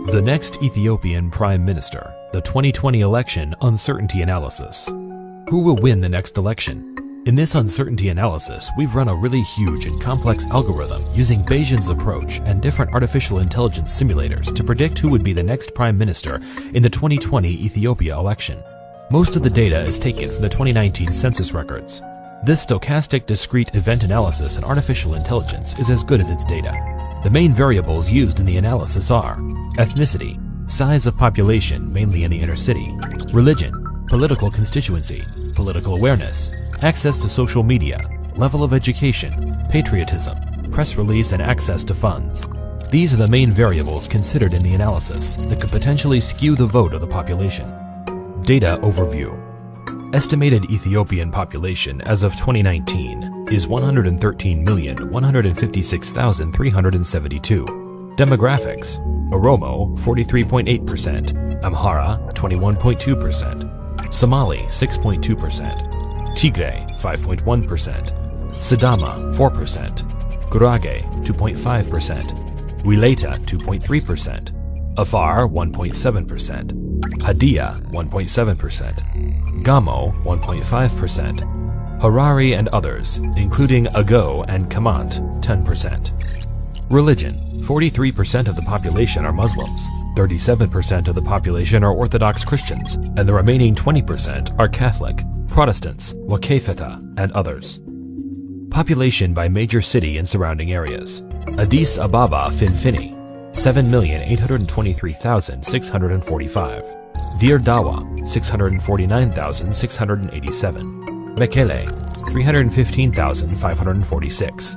The next Ethiopian Prime Minister, the 2020 election uncertainty analysis. Who will win the next election? In this uncertainty analysis, we've run a really huge and complex algorithm using Bayesian's approach and different artificial intelligence simulators to predict who would be the next Prime Minister in the 2020 Ethiopia election. Most of the data is taken from the 2019 census records. This stochastic discrete event analysis and artificial intelligence is as good as its data. The main variables used in the analysis are ethnicity, size of population mainly in the inner city, religion, political constituency, political awareness, access to social media, level of education, patriotism, press release and access to funds. These are the main variables considered in the analysis that could potentially skew the vote of the population. Data overview. Estimated Ethiopian population as of 2019 is 113,156,372. Demographics: Oromo 43.8%, Amhara 21.2%, Somali 6.2%, Tigray 5.1%, Sidama 4%, Gurage 2.5%, Wileta 2.3%, Afar 1.7%, Hadia 1.7%, Gamo 1.5%, Harari and others, including Ago and Kamant 10%. Religion: 43% of the population are Muslims, 37% of the population are Orthodox Christians, and the remaining 20% are Catholic, Protestants, Wakefeta, and others. Population by major city and surrounding areas. Addis Ababa Finfini, 7,823,645. Dir Dawa, 649,687. Mekele, 315,546.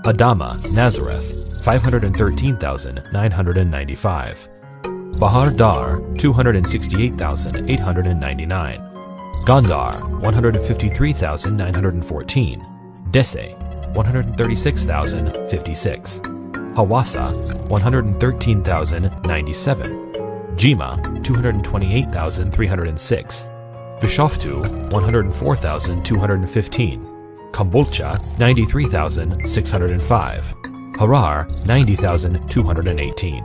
Adama, Nazareth, 513,995. Bahar Dar, 268,899. Gondar, 153,914. Dese, 136,056. Hawassa, 113,097. Jima, 228,306. Bishoftu, 104,215. Kombolcha, 93,605. Harar, 90,218.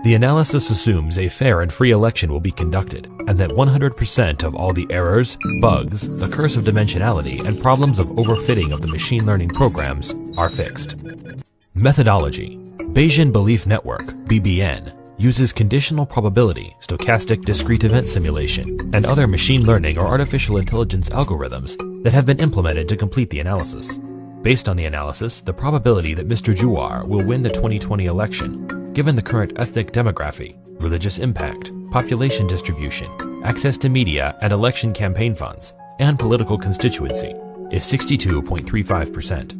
The analysis assumes a fair and free election will be conducted, and that 100% of all the errors, bugs, the curse of dimensionality, and problems of overfitting of the machine learning programs are fixed. Methodology: Bayesian Belief Network, BBN, uses conditional probability, stochastic discrete event simulation, and other machine learning or artificial intelligence algorithms that have been implemented to complete the analysis. Based on the analysis, the probability that Mr. Juwar will win the 2020 election, given the current ethnic demography, religious impact, population distribution, access to media and election campaign funds, and political constituency, is 62.35%.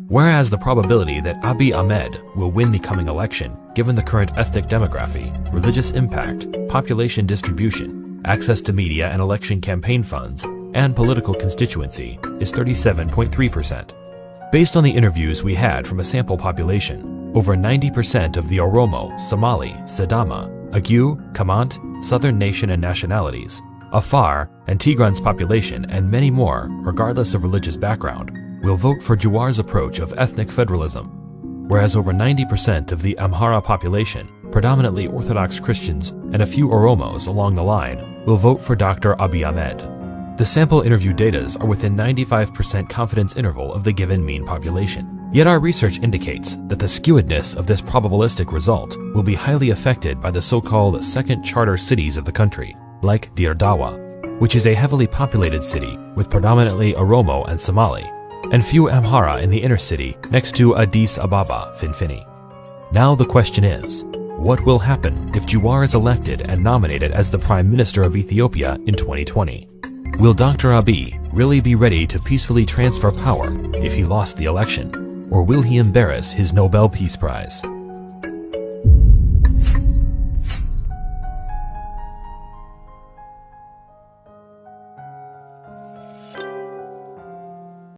Whereas the probability that Abiy Ahmed will win the coming election, given the current ethnic demography, religious impact, population distribution, access to media and election campaign funds, and political constituency, is 37.3%. Based on the interviews we had from a sample population, over 90% of the Oromo, Somali, Sidama, Agu, Kamant, Southern Nation and nationalities, Afar, and Tigran's population, and many more, regardless of religious background, will vote for Juwar's approach of ethnic federalism, whereas over 90% of the Amhara population, predominantly Orthodox Christians and a few Oromos along the line, will vote for Dr. Abiy Ahmed. The sample interview datas are within 95% confidence interval of the given mean population. Yet our research indicates that the skewedness of this probabilistic result will be highly affected by the so-called second charter cities of the country, like Dir Dawa, which is a heavily populated city with predominantly Oromo and Somali, and few Amhara in the inner city next to Addis Ababa, Finfini. Now the question is, what will happen if Juwar is elected and nominated as the Prime Minister of Ethiopia in 2020? Will Dr. Abiy really be ready to peacefully transfer power if he lost the election, or will he embarrass his Nobel Peace Prize?